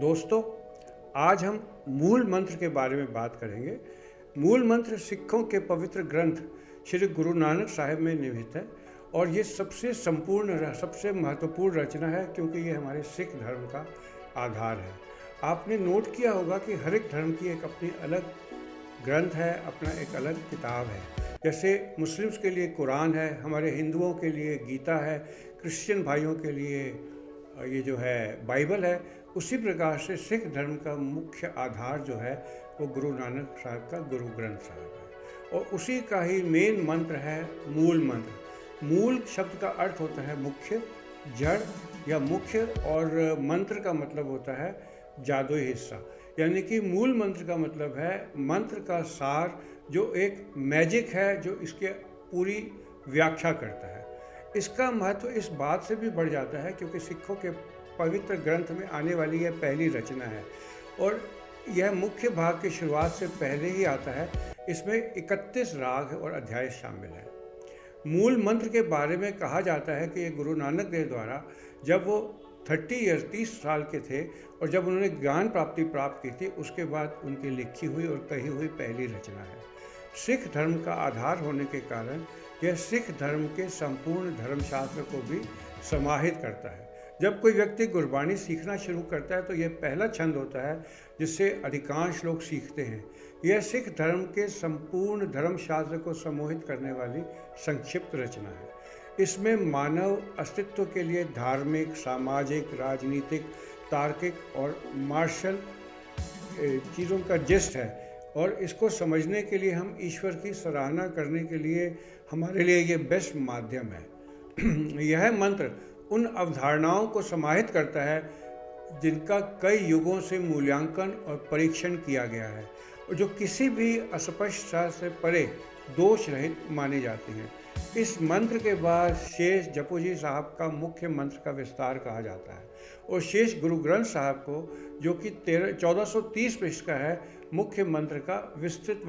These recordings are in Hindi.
दोस्तों, आज हम मूल मंत्र के बारे में बात करेंगे। मूल मंत्र सिखों के पवित्र ग्रंथ श्री गुरु नानक साहिब में निहित है और ये सबसे संपूर्ण, सबसे महत्वपूर्ण रचना है क्योंकि ये हमारे सिख धर्म का आधार है। आपने नोट किया होगा कि हर एक धर्म की एक अपनी अलग ग्रंथ है, अपना एक अलग किताब है। जैसे मुस्लिम्स के लिए कुरान है, हमारे हिंदुओं के लिए गीता है, क्रिश्चियन भाइयों के लिए ये जो है बाइबल है। उसी प्रकार से सिख धर्म का मुख्य आधार जो है वो गुरु नानक साहब का गुरु ग्रंथ साहब है और उसी का ही मेन मंत्र है मूल मंत्र। मूल शब्द का अर्थ होता है मुख्य, जड़ या मुख्य, और मंत्र का मतलब होता है जादुई हिस्सा। यानी कि मूल मंत्र का मतलब है मंत्र का सार, जो एक मैजिक है जो इसके पूरी व्याख्या करता है। इसका महत्व इस बात से भी बढ़ जाता है क्योंकि सिखों के पवित्र ग्रंथ में आने वाली यह पहली रचना है और यह मुख्य भाग की शुरुआत से पहले ही आता है। इसमें 31 राग और अध्याय शामिल है। मूल मंत्र के बारे में कहा जाता है कि ये गुरु नानक देव द्वारा जब वो 30 साल के थे और जब उन्होंने ज्ञान प्राप्त की थी, उसके बाद उनकी लिखी हुई और कही हुई पहली रचना है। सिख धर्म का आधार होने के कारण यह सिख धर्म के संपूर्ण धर्मशास्त्र को भी समाहित करता है। जब कोई व्यक्ति गुरबाणी सीखना शुरू करता है तो यह पहला छंद होता है जिससे अधिकांश लोग सीखते हैं। यह सिख धर्म के संपूर्ण धर्मशास्त्र को सम्मोहित करने वाली संक्षिप्त रचना है। इसमें मानव अस्तित्व के लिए धार्मिक, सामाजिक, राजनीतिक, तार्किक और मार्शल चीज़ों का जिस्ट है और इसको समझने के लिए हम ईश्वर की सराहना करने के लिए हमारे लिए ये बेस्ट माध्यम है। यह मंत्र उन अवधारणाओं को समाहित करता है जिनका कई युगों से मूल्यांकन और परीक्षण किया गया है और जो किसी भी अस्पष्टता से परे दोष रहित मानी जाती हैं। इस मंत्र के बाद शेष जपुजी साहब का मुख्य मंत्र का विस्तार कहा जाता है और शेष गुरु ग्रंथ साहब को, जो कि 1430 पृष्ठ का है, मुख्य मंत्र का विस्तृत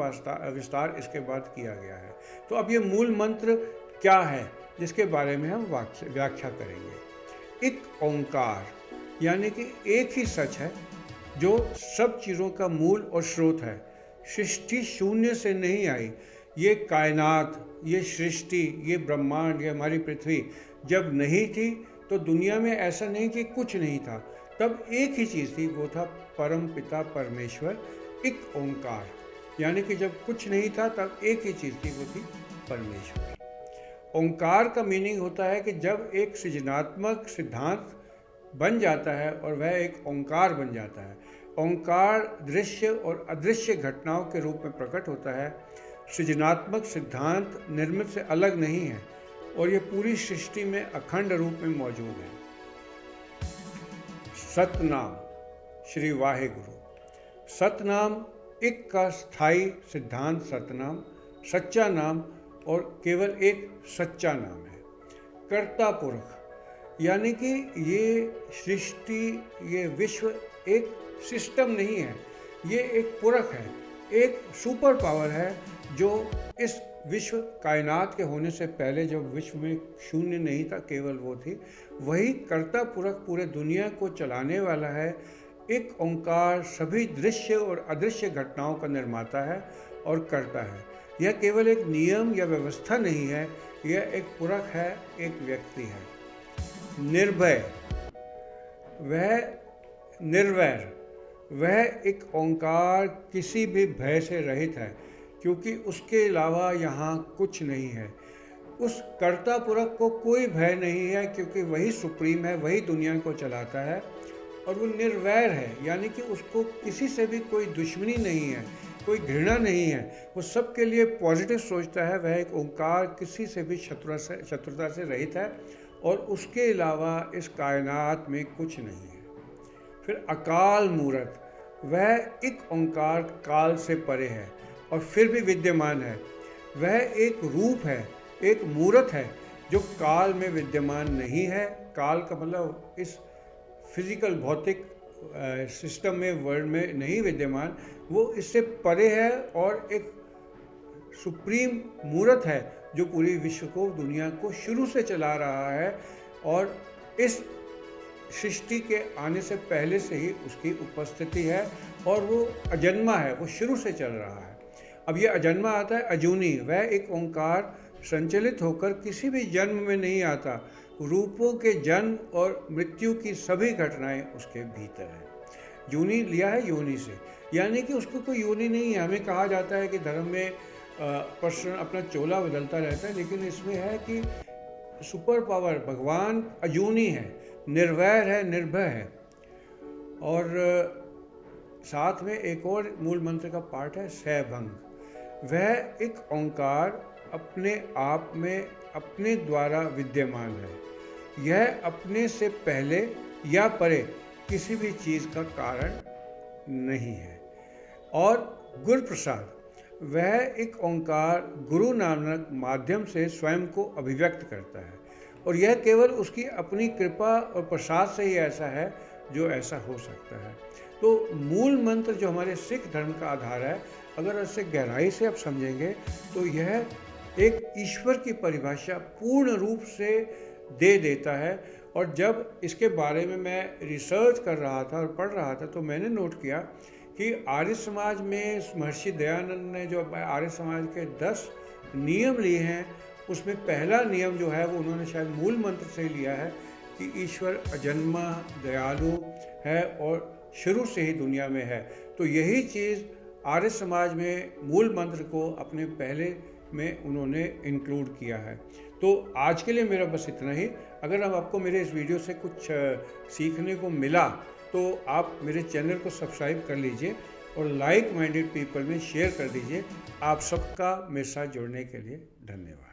विस्तार इसके बाद किया गया है। तो अब ये मूल मंत्र क्या है जिसके बारे में हम व्याख्या करेंगे। एक ओंकार, यानी कि एक ही सच है जो सब चीज़ों का मूल और स्रोत है। सृष्टि शून्य से नहीं आई। ये कायनात, ये सृष्टि, ये ब्रह्मांड, ये हमारी पृथ्वी जब नहीं थी तो दुनिया में ऐसा नहीं कि कुछ नहीं था, तब एक ही चीज़ थी, वो था परम पिता परमेश्वर, एक ओंकार। यानी कि जब कुछ नहीं था तब एक ही चीज़ थी, वो थी परमेश्वर। ओंकार का मीनिंग होता है कि जब एक सृजनात्मक सिद्धांत बन जाता है और वह एक ओंकार बन जाता है। ओंकार दृश्य और अदृश्य घटनाओं के रूप में प्रकट होता है। सृजनात्मक सिद्धांत निर्मित से अलग नहीं है और ये पूरी सृष्टि में अखंड रूप में मौजूद है। सतनाम, श्री वाहेगुरु। सतनाम एक का स्थायी सिद्धांत सतनाम, सच्चा नाम और केवल एक सच्चा नाम है। कर्ता पुरख, यानी कि ये सृष्टि, ये विश्व एक सिस्टम नहीं है, ये एक पुरख है, एक सुपर पावर है जो इस विश्व कायनात के होने से पहले, जब विश्व में शून्य नहीं था, केवल वो थी, वही कर्ता पुरख पूरे दुनिया को चलाने वाला है। एक ओंकार सभी दृश्य और अदृश्य घटनाओं का निर्माता है और करता है। यह केवल एक नियम या व्यवस्था नहीं है, यह एक पुरख है, एक व्यक्ति है। निर्भय, वह निर्वैर, वह एक ओंकार किसी भी भय से रहित है क्योंकि उसके अलावा यहाँ कुछ नहीं है। उस कर्ता पुरख को कोई भय नहीं है क्योंकि वही सुप्रीम है, वही दुनिया को चलाता है और वो निर्वैर है, यानी कि उसको किसी से भी कोई दुश्मनी नहीं है, कोई घृणा नहीं है, वो सबके लिए पॉजिटिव सोचता है। वह एक ओंकार किसी से भी शत्रुता से रहित है और उसके अलावा इस कायनात में कुछ नहीं है। फिर अकाल मूरत, वह एक ओंकार काल से परे है और फिर भी विद्यमान है। वह एक रूप है, एक मूरत है जो काल में विद्यमान नहीं है। काल का मतलब इस फिजिकल भौतिक सिस्टम में, वर्ल्ड में नहीं विद्यमान, वो इससे परे है और एक सुप्रीम मूरत है जो पूरी विश्व को, दुनिया को शुरू से चला रहा है और इस सृष्टि के आने से पहले से ही उसकी उपस्थिति है और वो अजन्मा है, वो शुरू से चल रहा है। अब ये अजन्मा आता है अजूनी, वह एक ओंकार संचलित होकर किसी भी जन्म में नहीं आता। रूपों के जन्म और मृत्यु की सभी घटनाएं उसके भीतर हैं। जूनी लिया है योनि से, यानी कि उसको कोई योनि नहीं है। हमें कहा जाता है कि धर्म में पर्सन अपना चोला बदलता रहता है, लेकिन इसमें है कि सुपर पावर भगवान अजूनी है, निर्वैर है, निर्भय है। और साथ में एक और मूल मंत्र का पार्ट है सैभंग। वह एक ओंकार अपने आप में अपने द्वारा विद्यमान है। यह अपने से पहले या परे किसी भी चीज़ का कारण नहीं है। और गुरु प्रसाद, वह एक ओंकार गुरु नानक माध्यम से स्वयं को अभिव्यक्त करता है, और यह केवल उसकी अपनी कृपा और प्रसाद से ही ऐसा है जो ऐसा हो सकता है। तो मूल मंत्र जो हमारे सिख धर्म का आधार है, अगर इसे गहराई से आप समझेंगे तो यह एक ईश्वर की परिभाषा पूर्ण रूप से दे देता है। और जब इसके बारे में मैं रिसर्च कर रहा था और पढ़ रहा था, तो मैंने नोट किया कि आर्य समाज में महर्षि दयानंद ने जो आर्य समाज के 10 नियम लिए हैं, उसमें पहला नियम जो है वो उन्होंने शायद मूल मंत्र से लिया है कि ईश्वर अजन्मा दयालु है और शुरू से ही दुनिया में है। तो यही चीज़ आर्य समाज में मूल मंत्र को अपने पहले में उन्होंने इंक्लूड किया है। तो आज के लिए मेरा बस इतना ही। अगर अब आपको मेरे इस वीडियो से कुछ सीखने को मिला तो आप मेरे चैनल को सब्सक्राइब कर लीजिए और लाइक माइंडेड पीपल में शेयर कर दीजिए। आप सबका मेरे साथ जुड़ने के लिए धन्यवाद।